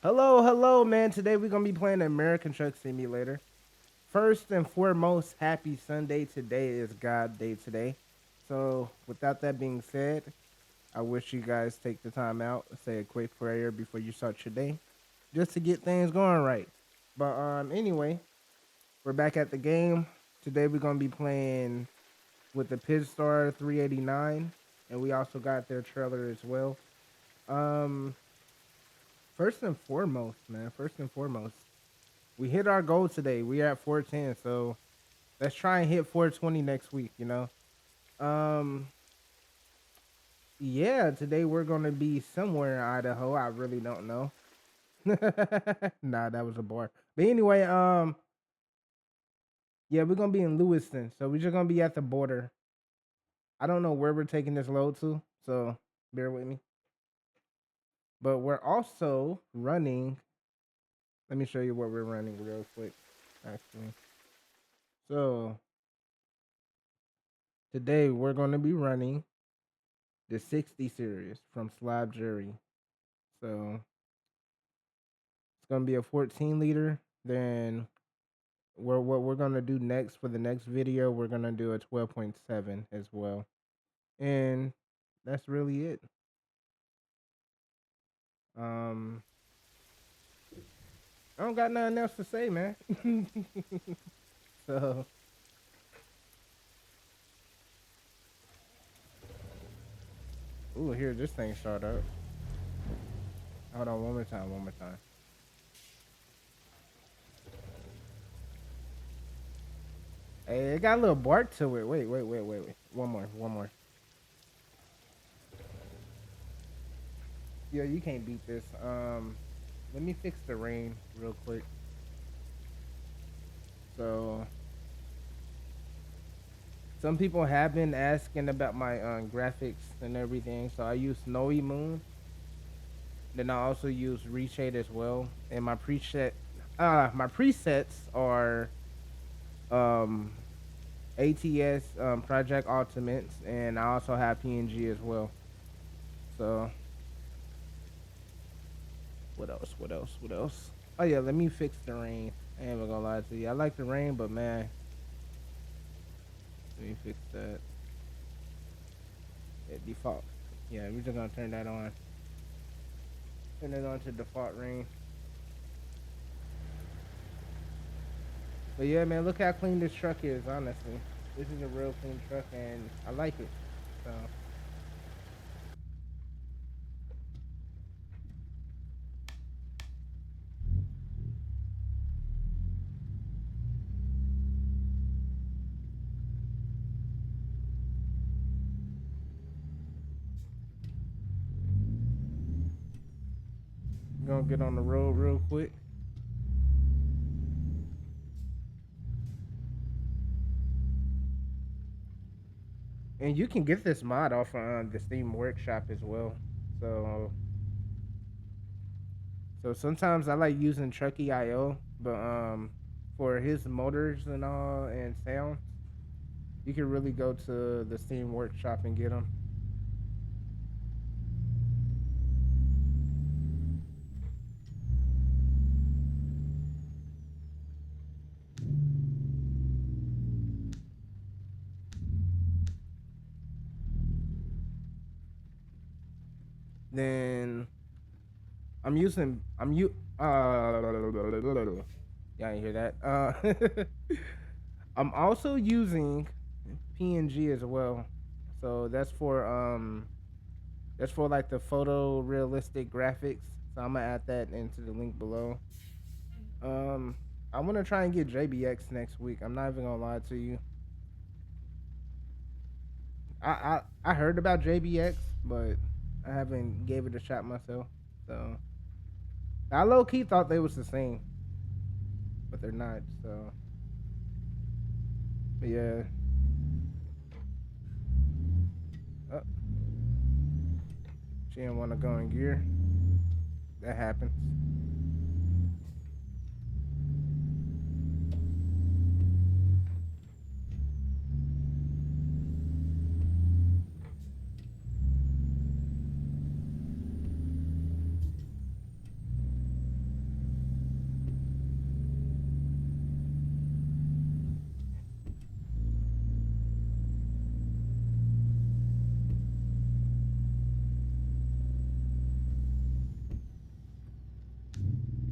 Hello, hello, man. Today we're gonna be playing American Truck Simulator. First and foremost, happy Sunday. Today is God Day today. So, without that being said, I wish you guys take the time out, say a quick prayer before you start your day, just to get things going right. But anyway, we're back at the game. Today we're gonna be playing with the Pizzstar 389, and we also got their trailer as well. Um, First and foremost, man. First and foremost. We hit our goal today. We are at 410, so let's try and hit 420 next week, you know. Um yeah, today we're gonna be somewhere in Idaho. I really don't know. Nah, that was a bar. But anyway, yeah, we're gonna be in Lewiston, so we're just gonna be at the border. I don't know where we're taking this load to, so bear with me. But we're also running. Let me show you what we're running real quick, actually. So today we're gonna be running the 60 series from Slav. So it's gonna be a 14 liter. Then what we're gonna do next for the next video, we're gonna do a 12.7 as well. And that's really it. Um I don't got nothing else to say, man. So ooh, here this thing start up. Hold on, one more time, one more time. Hey, it got a little bark to it. Wait. One more, one more. Yeah, you can't beat this. Let me fix the rain real quick. So some people have been asking about my graphics and everything. So I use Snowy Moon. Then I also use Reshade as well. And my presets are um ATS Project Ultimates, and I also have PNG as well. So what else? What else? What else? Oh yeah, let me fix the rain. I ain't even gonna lie to you. I like the rain, but man, let me fix that. At default. Yeah, we're just gonna turn that on. Turn it on to default rain. But yeah, man, look how clean this truck is, honestly. This is a real clean truck, and I like it. So, we're gonna get on the road real quick. And you can get this mod off the Steam Workshop as well. So, so sometimes I like using Truckee.io, but for his motors and all and sound, you can really go to the Steam Workshop and get them. Then I'm you yeah, I hear that. I'm also using PNG as well. So that's for like the photorealistic graphics. So I'm gonna add that into the link below. Um I wanna try and get JBX next week. I'm not even gonna lie to you. I heard about JBX, but I haven't gave it a shot myself. So I low key thought they was the same, but they're not. So but yeah. Oh, she didn't want to go in gear. That happens.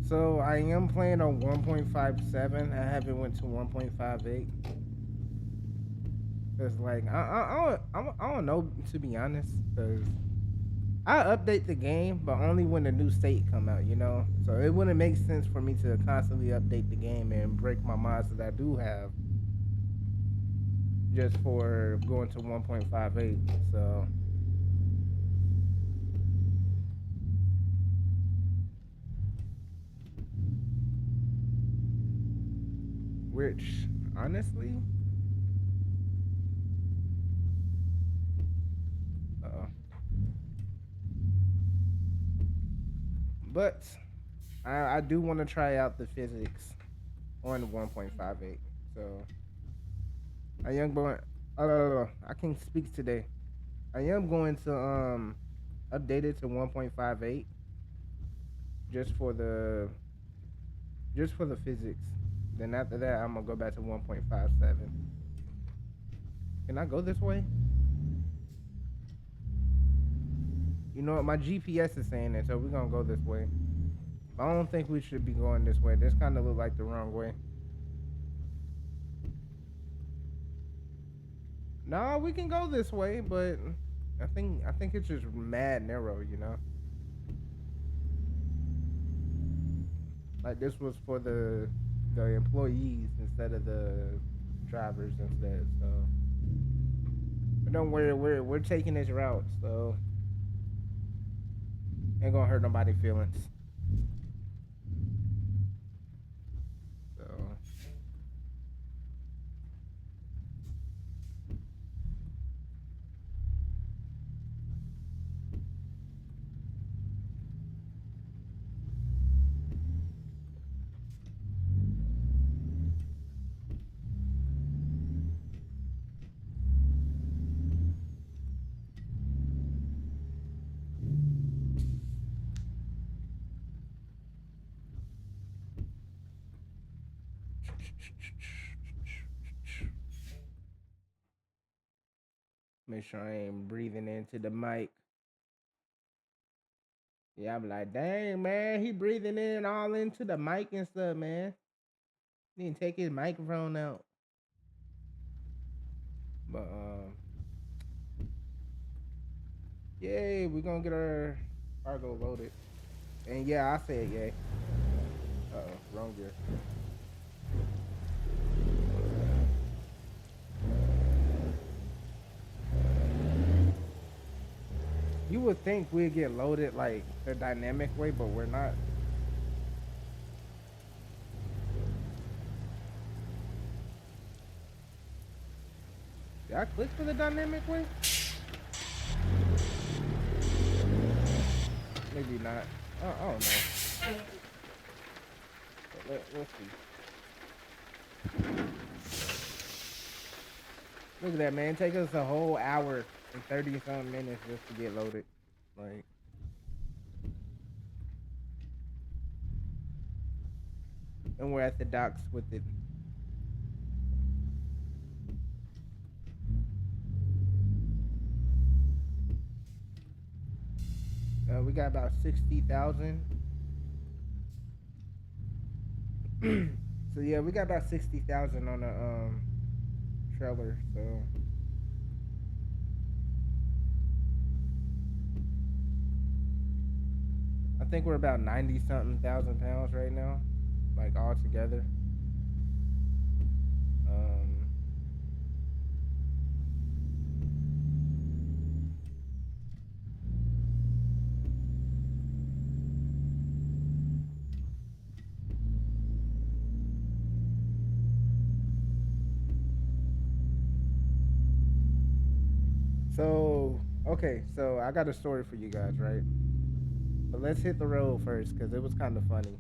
So I am playing on 1.57. I haven't went to 1.58. Cause like I don't know, to be honest. Cause I update the game, but only when the new state come out. You know, so it wouldn't make sense for me to constantly update the game and break my mods that I do have just for going to 1.58. So which honestly, uh, but I do want to try out the physics on 1.58. So a young boy, I can't speak today. I am going to update it to 1.58 just for the just for the physics. Then after that, I'm gonna go back to 1.57. Can I go this way? You know what? My GPS is saying it, so we're gonna go this way. I don't think we should be going this way. This kind of look like the wrong way. No, we can go this way, but I think it's just mad narrow. You know, like this was for the employees instead of the drivers instead. So, but don't worry, we're taking this route, so ain't gonna hurt nobody feelings. So make sure I ain't breathing into the mic. Yeah, I'm like, dang man, he breathing in all into the mic and stuff, man. He didn't take his microphone out. But yay, we're gonna get our cargo loaded. And yeah, I said yay. Wrong gear. You would think we'd get loaded like the dynamic way, but we're not. Did I click for the dynamic way? Maybe not. I don't know. Let's see. Look at that, man. Take us a whole hour and 30 something minutes just to get loaded. Like, and we're at the docks with it. We got about 60,000. So yeah, we got about 60,000 on the trailer. So I think we're about 90 something thousand pounds right now, like all together. Um, so okay, so I got a story for you guys, right? But let's hit the road first because it was kind of funny.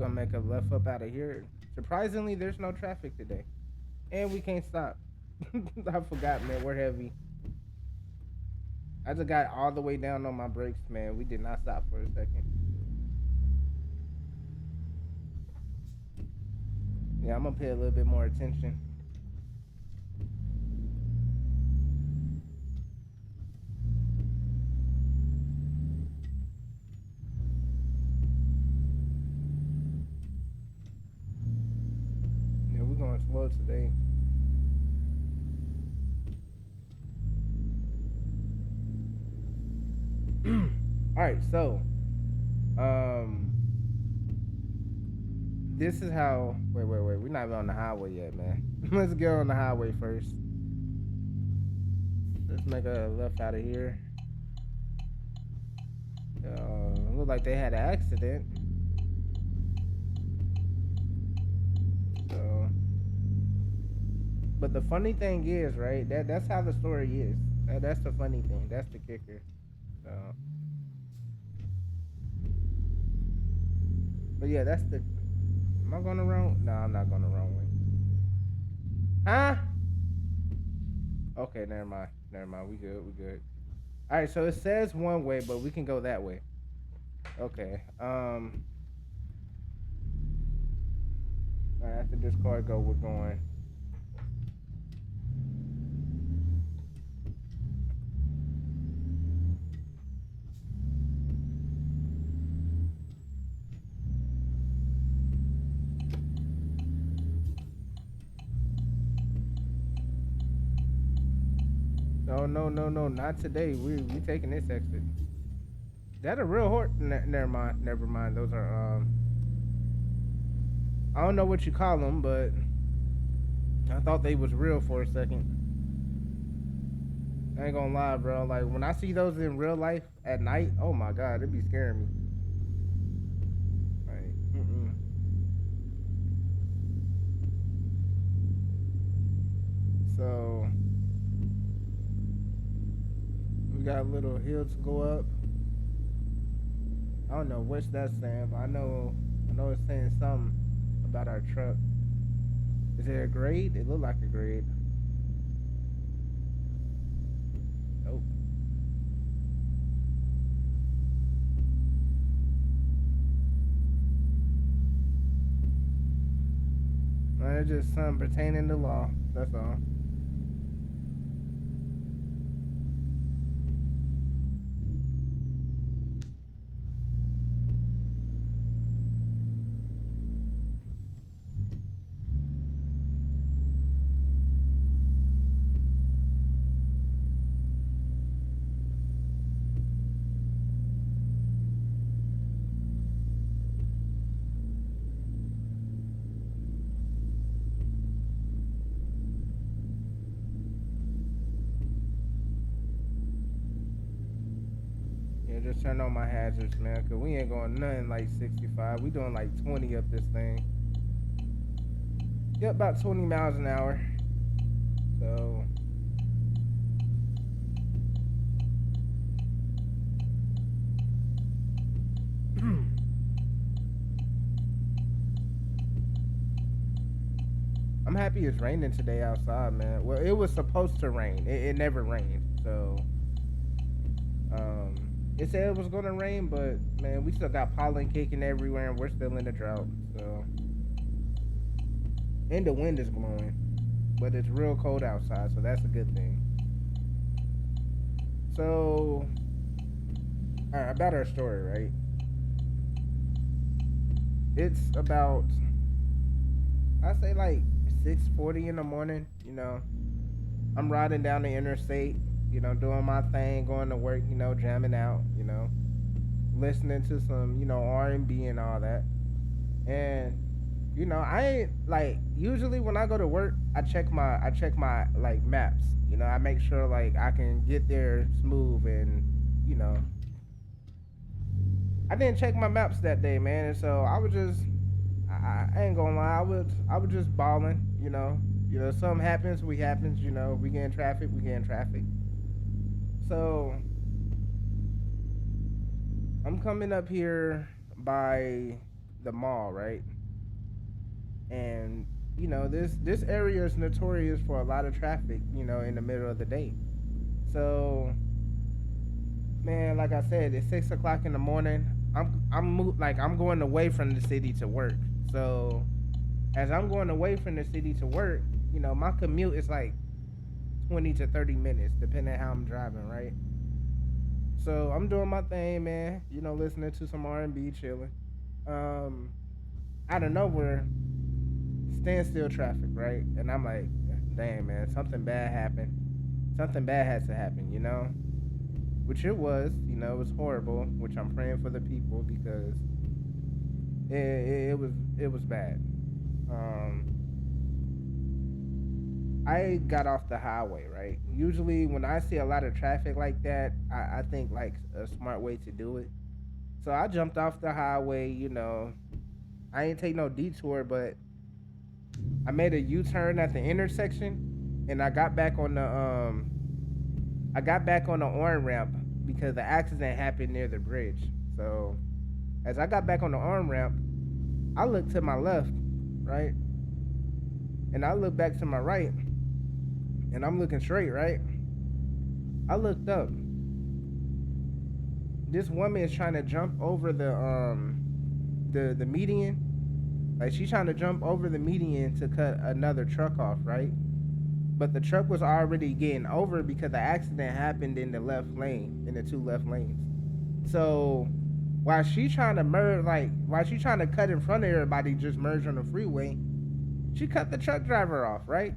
gonna make a left up out of here. Surprisingly, there's no traffic today, and we can't stop. I forgot, man. We're heavy. I just got all the way down on my brakes, man. We did not stop for a second. Yeah, I'm gonna pay a little bit more attention. Yeah, we're going slow today. All right, so um, this is how. Wait. We're not even on the highway yet, man. Let's get on the highway first. Let's make a left out of here. Look like they had an accident. So, but the funny thing is, right? That's how the story is. That's the funny thing. That's the kicker. So, but yeah, that's the. Am I going the wrong? No, I'm not going the wrong way. Huh? Okay, never mind. Never mind. We good. We good. All right. So it says one way, but we can go that way. Okay. All right, after this car go, we're going. No, not today. We taking this exit. That a real horse? Never mind. Never mind. Those are I don't know what you call them, but I thought they was real for a second. I ain't gonna lie, bro. Like when I see those in real life at night, oh my god, it be scaring me. Like, so we got a little hill to go up. I don't know what's that saying, but I know it's saying something about our truck. Is it a grade? It look like a grade. Nope. It's just something pertaining to law. That's all. Yeah, just turn on my hazards, man, cause we ain't going nothing like 65. We doing like 20 up this thing. Yep, about 20 miles an hour. So I'm happy it's raining today outside, man. Well, it was supposed to rain. It never rained. So um, it said it was gonna rain, but man, we still got pollen kicking everywhere, and we're still in the drought. So and the wind is blowing, but it's real cold outside, so that's a good thing. So, all right, about our story, right? It's about I say like 6:40 in the morning. I'm riding down the interstate. Doing my thing, going to work. Jamming out. Listening to some R&B and all that. And I ain't like usually when I go to work, I check my like maps. I make sure like I can get there smooth and you know I didn't check my maps that day, man, and so I was just I ain't gonna lie, I was just balling. Something happens, we happens. We get in traffic, we get in traffic. So I'm coming up here by the mall, right? And this area is notorious for a lot of traffic, in the middle of the day. So, man, like I said, it's 6 o'clock in the morning. I'm going away from the city to work. So as I'm going away from the city to work, my commute is like 20 to 30 minutes, depending on how I'm driving, right? So I'm doing my thing, man. Listening to some R&B, chilling. Um, Out of nowhere, standstill traffic, right? And I'm like, damn, man, something bad happened. Something bad has to happen. Which it was. It was horrible. Which I'm praying for the people because it was bad. Um, I got off the highway, right? Usually, when I see a lot of traffic like that, I think like a smart way to do it. So I jumped off the highway. I ain't take no detour, but I made a U-turn at the intersection, and I got back on the on ramp because the accident happened near the bridge. So as I got back on the on ramp, I looked to my left, right, and I looked back to my right, and I'm looking straight, right. I looked up. This woman is trying to jump over the median. Like she's trying to jump over the median to cut another truck off, right? But the truck was already getting over because the accident happened in the left lane, in the two left lanes. So while she trying to merge, like while she trying to cut in front of everybody, just merge on the freeway, she cut the truck driver off, right?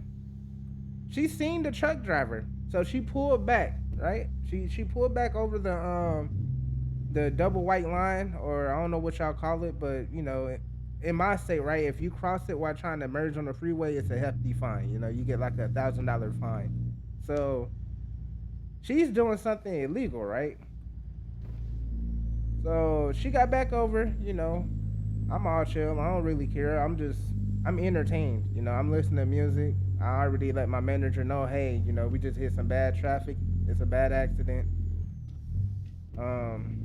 She seen the truck driver, so she pulled back, right? She pulled back over the double white line, or I don't know what y'all call it, but in my state, right, if you cross it while trying to merge on the freeway, it's a hefty fine. You get like $1,000 fine. So she's doing something illegal, right? So she got back over. I'm all chill. I don't really care. I'm entertained. I'm listening to music. I already let my manager know, hey, we just hit some bad traffic. It's a bad accident. Um,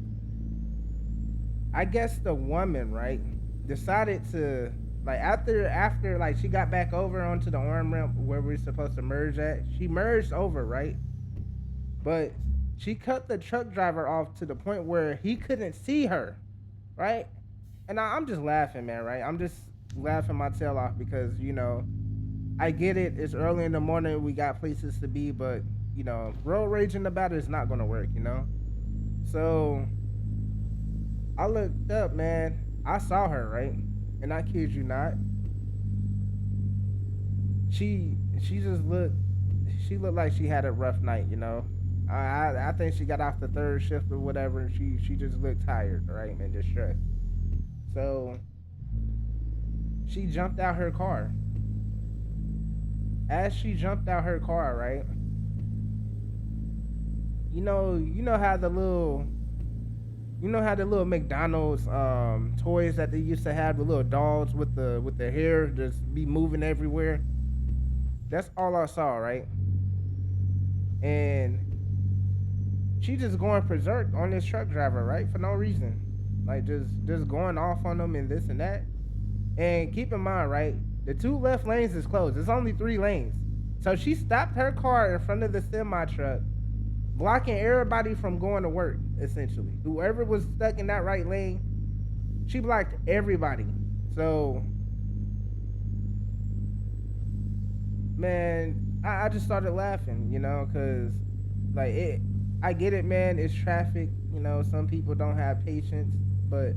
I guess the woman, right, decided to like after like she got back over onto the arm ramp where we're supposed to merge at. She merged over, right? But she cut the truck driver off to the point where he couldn't see her, right? And I'm just laughing, man, right? I'm just laughing my tail off because I get it. It's early in the morning. We got places to be, but road raging about it is not gonna work. So I looked up, man. I saw her, right? And I kid you not. She just looked. She looked like she had a rough night. I think she got off the third shift or whatever, and she just looked tired, right, and distressed. So she jumped out her car. As she jumped out her car, right? You know how the little McDonald's toys that they used to have, the little dolls with the hair just be moving everywhere. That's all I saw, right? And she just going berserk on this truck driver, right? For no reason. Like just going off on them and this and that. And keep in mind, right? The two left lanes is closed. It's only 3 lanes. So she stopped her car in front of the semi truck, blocking everybody from going to work, essentially. Whoever was stuck in that right lane, she blocked everybody. So, man, I just started laughing, because, like, I get it, man. It's traffic. Some people don't have patience. But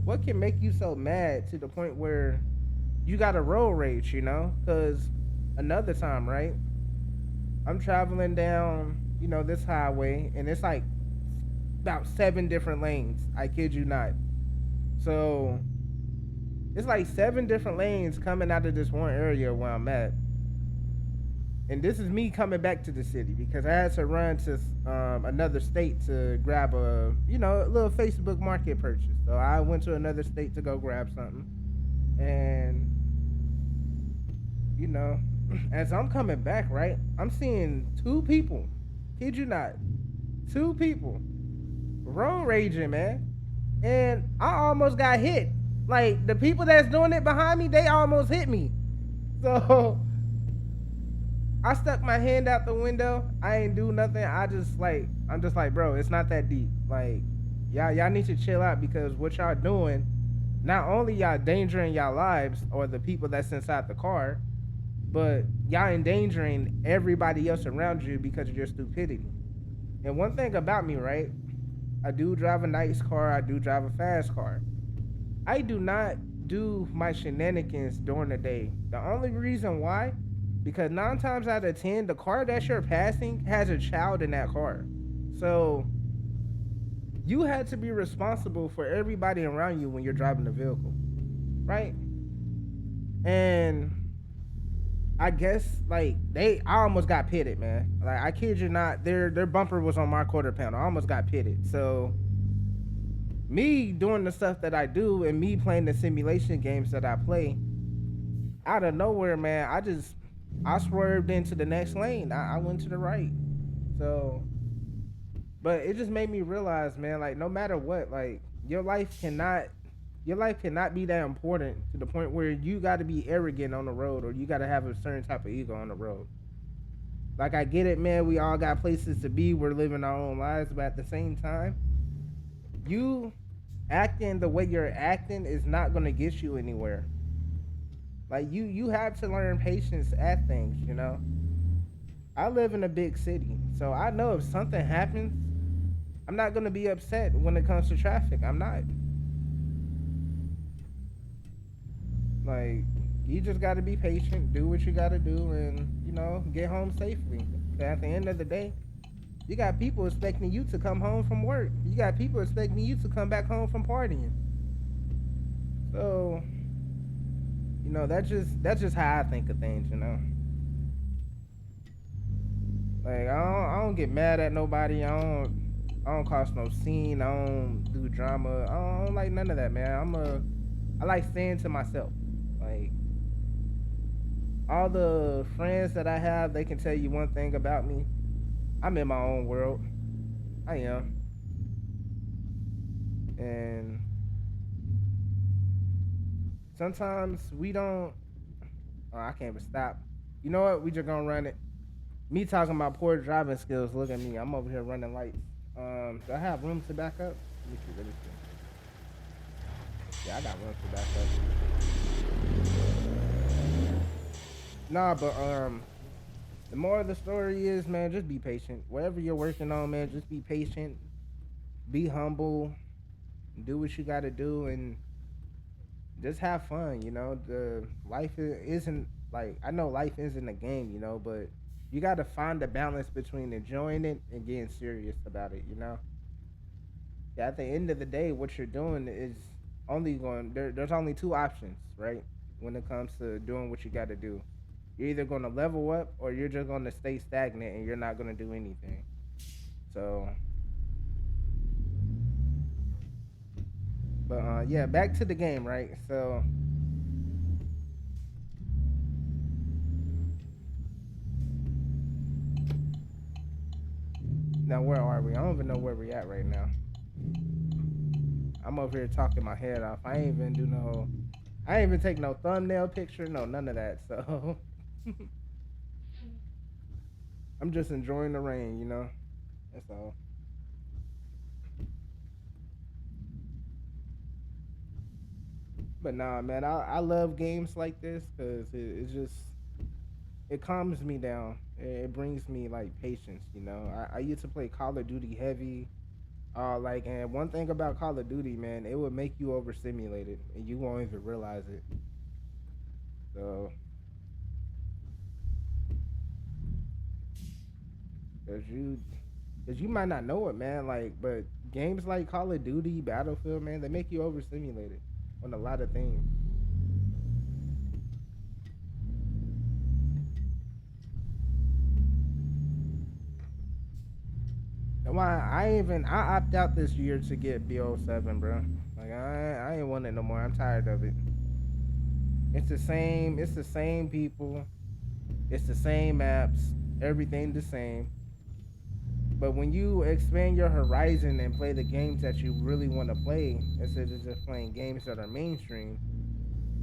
what can make you so mad to the point where you got a road rage, Because another time, right? I'm traveling down, this highway, and it's like about 7 different lanes. I kid you not. So it's like 7 different lanes coming out of this one area where I'm at. And this is me coming back to the city because I had to run to another state to grab a little Facebook Market purchase. So I went to another state to go grab something. And, as I'm coming back, right, I'm seeing 2 people, kid you not, 2 people road raging, man. And I almost got hit. Like the people that's doing it behind me, they almost hit me. So I stuck my hand out the window. I ain't do nothing. I'm just like, bro, it's not that deep. Like, y'all need to chill out because what y'all doing, not only y'all endangering y'all lives or the people that's inside the car, but y'all endangering everybody else around you because of your stupidity. And one thing about me, right? I do drive a nice car. I do drive a fast car. I do not do my shenanigans during the day. The only reason why, because 9 times out of 10, the car that you're passing has a child in that car. So you had to be responsible for everybody around you when you're driving the vehicle, right? And I guess like I almost got pitted, man. Like I kid you not, their bumper was on my quarter panel. I almost got pitted. So me doing the stuff that I do and me playing the simulation games that I play, out of nowhere, man, I swerved into the next lane. I went to the right. So, but it just made me realize, man, like no matter what, like your life cannot be that important to the point where you got to be arrogant on the road or you got to have a certain type of ego on the road. Like I get it, man. We all got places to be. We're living our own lives, but at the same time, you acting the way you're acting is not gonna get you anywhere. Like you have to learn patience at things, you know. I live in a big city, so I know if something happens, I'm not gonna be upset when it comes to traffic. I'm not. Like you just gotta be patient, do what you gotta do, and get home safely. At the end of the day, you got people expecting you to come home from work. You got people expecting you to come back home from partying. So, that's just how I think of things. Like I don't get mad at nobody. I don't cause no scene. I don't do drama. I don't like none of that, man. I like staying to myself. Like all the friends that I have, they can tell you one thing about me. I'm in my own world. I am. And sometimes we don't. Oh, I can't even stop. You know what? We just gonna run it. Me talking about poor driving skills. Look at me. I'm over here running lights. Do I have room to back up? Let me see. Let me see. Yeah, I got room to back up. Nah, but the moral of the story is, man, just be patient. Whatever you're working on, man, just be patient. Be humble. Do what you got to do, and just have fun. The life isn't like I know life isn't a game, but you got to find the balance between enjoying it and getting serious about it. Yeah, at the end of the day, what you're doing is only going there. There's only two options, right? When it comes to doing what you got to do, you're either going to level up or you're just going to stay stagnant and you're not going to do anything. So, but yeah, back to the game, right? So now where are we? I don't even know where we at right now. I'm over here talking my head off. I ain't even take no thumbnail picture, no none of that. So I'm just enjoying the rain. That's all. But nah, man, I love games like this because it's just it calms me down. It brings me like patience. I used to play Call of Duty heavy. And one thing about Call of Duty, man, it would make you overstimulated and you won't even realize it. So, cause you, cause you might not know it, man. Like, but games like Call of Duty, Battlefield, man, they make you overstimulated on a lot of things. And why I opt out this year to get BO7, bro. Like I ain't want it no more. I'm tired of it. It's the same. It's the same people. It's the same maps. Everything the same. But when you expand your horizon and play the games that you really want to play instead of just playing games that are mainstream,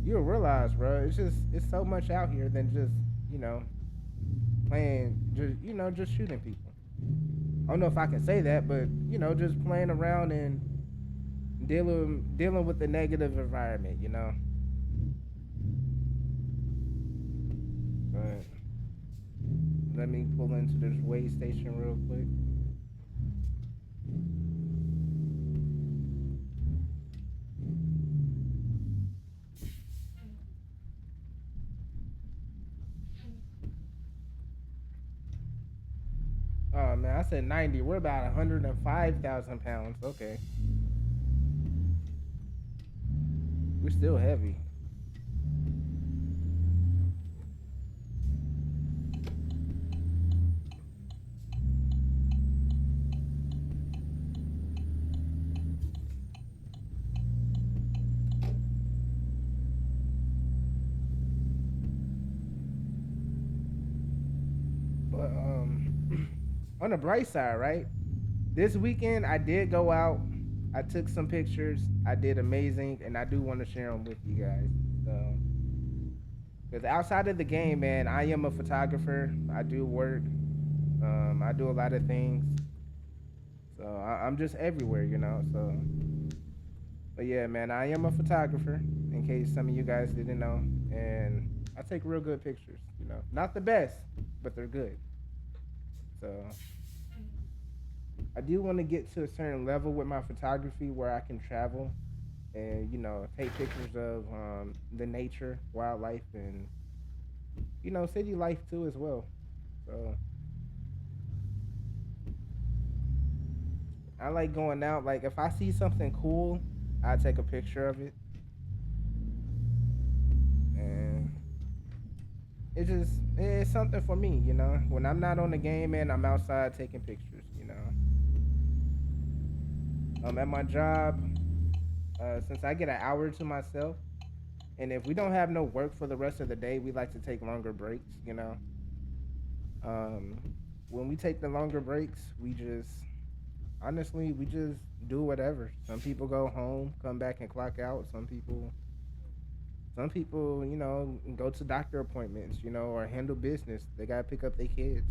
you'll realize, bro, it's so much out here than just you know playing, just just shooting people. I don't know if I can say that, but just playing around and dealing with the negative environment. But let me pull into this way station real quick. Oh man, I said 90. We're about 105,000 pounds. Okay, we're still heavy. But on the bright side, right? This weekend I did go out. I took some pictures. I did amazing, and I do want to share them with you guys. So, because outside of the game, man, I am a photographer. I do work. I do a lot of things. So I'm just everywhere. So, but yeah, man, I am a photographer. In case some of you guys didn't know, and I take real good pictures. Not the best, but they're good. So I do want to get to a certain level with my photography where I can travel and take pictures of the nature, wildlife, and city life too as well. So I like going out. Like if I see something cool, I take a picture of it, and it's something for me. When I'm not on the game, man, I'm outside taking pictures. At my job, since I get an hour to myself, and if we don't have no work for the rest of the day, we like to take longer breaks. Um, when we take the longer breaks, we just honestly we just do whatever. Some people go home, come back and clock out. Some people, go to doctor appointments, or handle business. They gotta pick up their kids.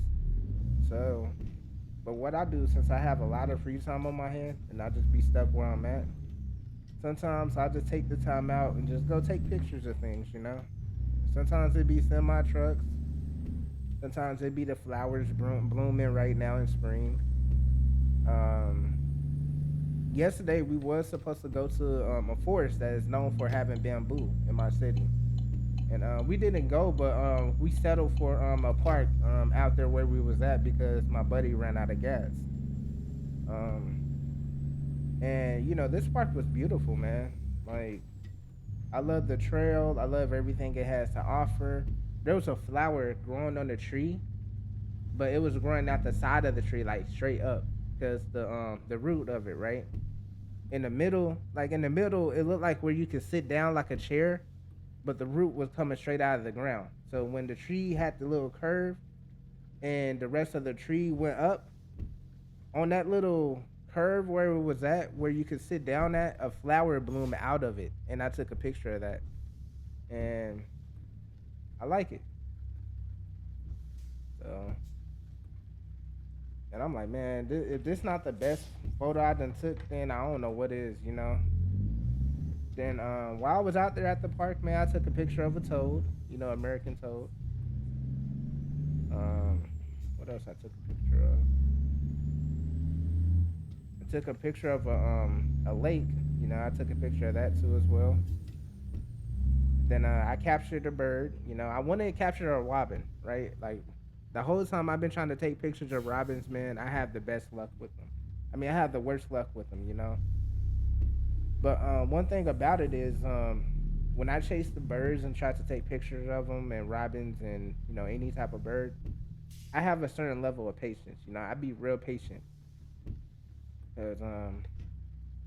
So, but what I do since I have a lot of free time on my hand and I just be stuck where I'm at, sometimes I just take the time out and just go take pictures of things. Sometimes it be semi trucks. Sometimes it be the flowers blooming right now in spring. Um, Yesterday we was supposed to go to a forest that is known for having bamboo in my city, and we didn't go, but we settled for a park out there where we was at because my buddy ran out of gas. Um, and this park was beautiful, man. Like I love the trail. I love everything it has to offer. There was a flower growing on the tree, but it was growing out the side of the tree, like straight up, because the root of it, right in the middle, it looked like where you could sit down like a chair, but the root was coming straight out of the ground. So when the tree had the little curve and the rest of the tree went up on that little curve where it was at, where you could sit down at, a flower bloomed out of it, and I took a picture of that, and I like it. So, and I'm like, man, if this not the best photo I done took, then I don't know what is. Then while I was out there at the park, man, I took a picture of a toad, American toad. Um, what else I took a picture of? I took a picture of a lake. I took a picture of that too as well. Then I captured a bird. I wanted to capture a robin, right? Like the whole time I've been trying to take pictures of robins, man, I have the best luck with them. I mean, I have the worst luck with them. But one thing about it is, when I chase the birds and try to take pictures of them and robins and any type of bird, I have a certain level of patience. I be real patient because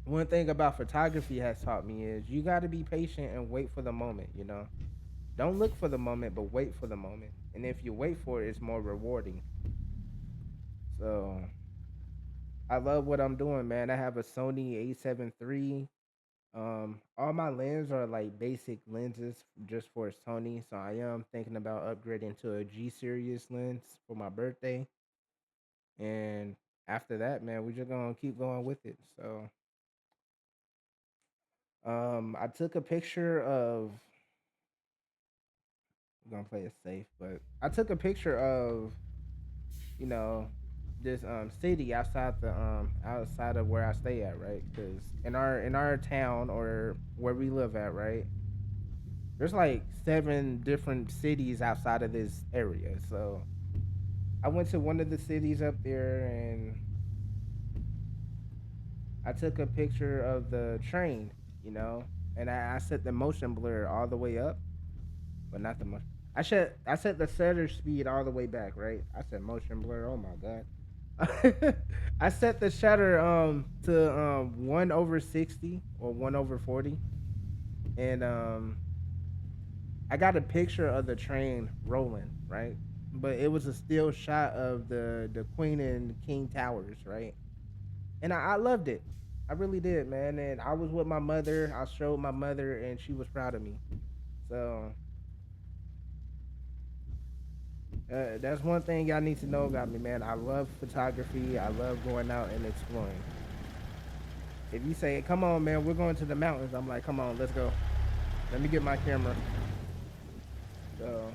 one thing about photography has taught me is you got to be patient and wait for the moment. Don't look for the moment, but wait for the moment. And if you wait for it, it's more rewarding. So I love what I'm doing, man. I have a Sony A7 III. All my lenses are like basic lenses just for Sony, so I am thinking about upgrading to a G series lens for my birthday. And after that, man, we're just gonna keep going with it. So, I took a picture of. I'm gonna play it safe, but I took a picture of you know this city outside of where I stay at, right? Because in our town or where we live at, right, there's like seven different cities outside of this area. So I went to one of the cities up there and I took a picture of the train, you know, and I set the motion blur all the way up, but not the motion. I set the shutter speed all the way back, right? I said motion blur. Oh my god. I set the shutter to 1/60 or 1/40, and I got a picture of the train rolling, right? But it was a still shot of the Queen and King Towers, right? And I loved it. I really did, man. And I was with my mother. I showed my mother, and she was proud of me. So that's one thing y'all need to know about me, man. I love photography. I love going out and exploring. If you say, "Come on, man, we're going to the mountains," I'm like, "Come on, let's go. Let me get my camera." So,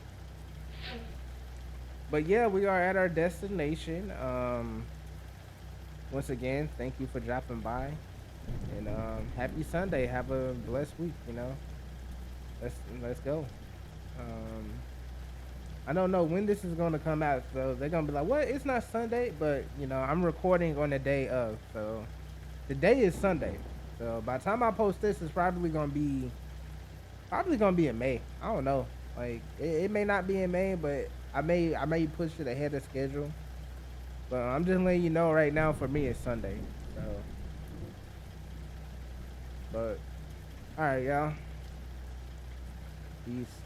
but yeah, we are at our destination. Once again, thank you for dropping by, and happy Sunday. Have a blessed week. Let's go. Um, I don't know when this is gonna come out, so they're gonna be like, "What? It's not Sunday," but I'm recording on the day of, so the day is Sunday. So by the time I post this, it's probably gonna be in May. I don't know. Like it may not be in May, but I may push it ahead of schedule. But I'm just letting you know right now. For me, it's Sunday. So, but all right, y'all. Peace.